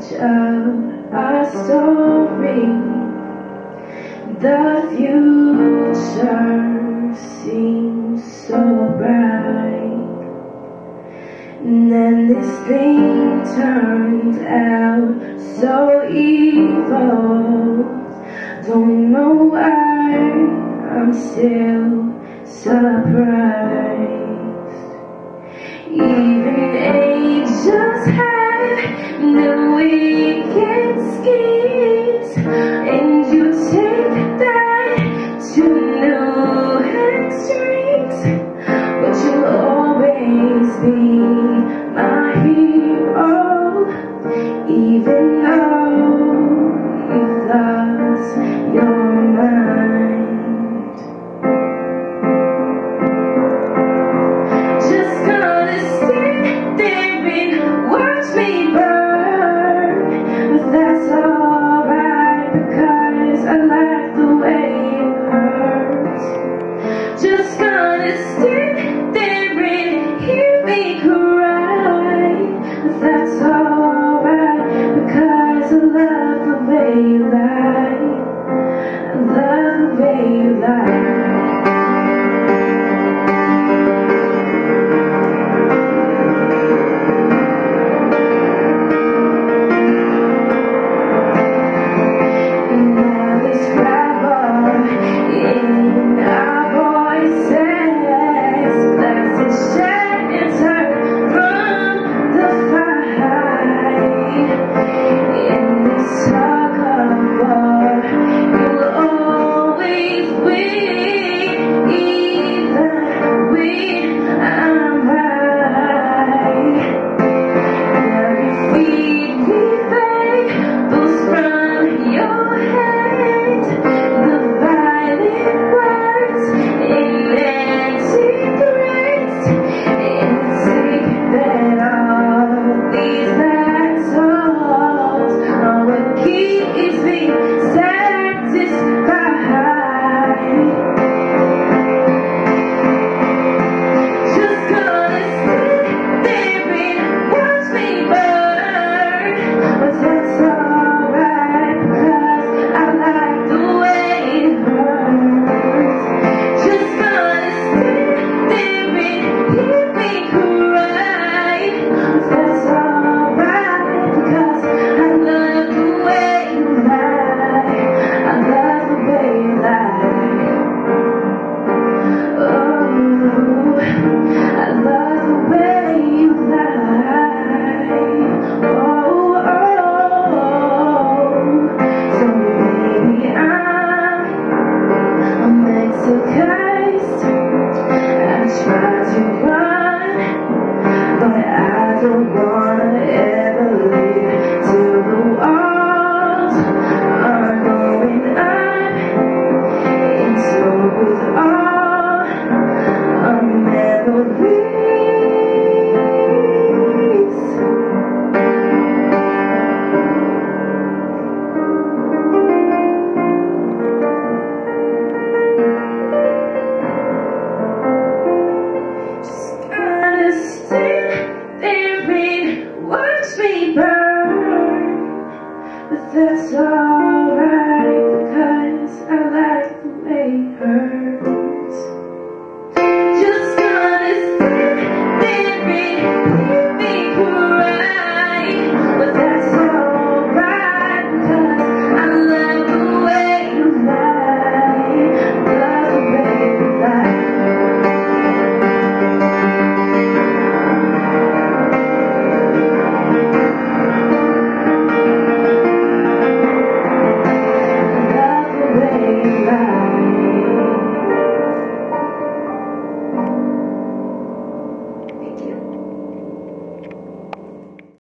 much of a story. The future seems so bright, and then this thing turned out so evil. Don't know why I'm still surprised. Even angels have the wicked schemes, and you take that to new extremes. But you'll always be my hero, even though you've lost your mind. Just gonna stand there and watch me burn, but that's alright because I like the way it hurts. Just gonna stand there and hear me cry, but that's alright because I love the way you lie. I love the way you lie. Watch me burn, but that's all.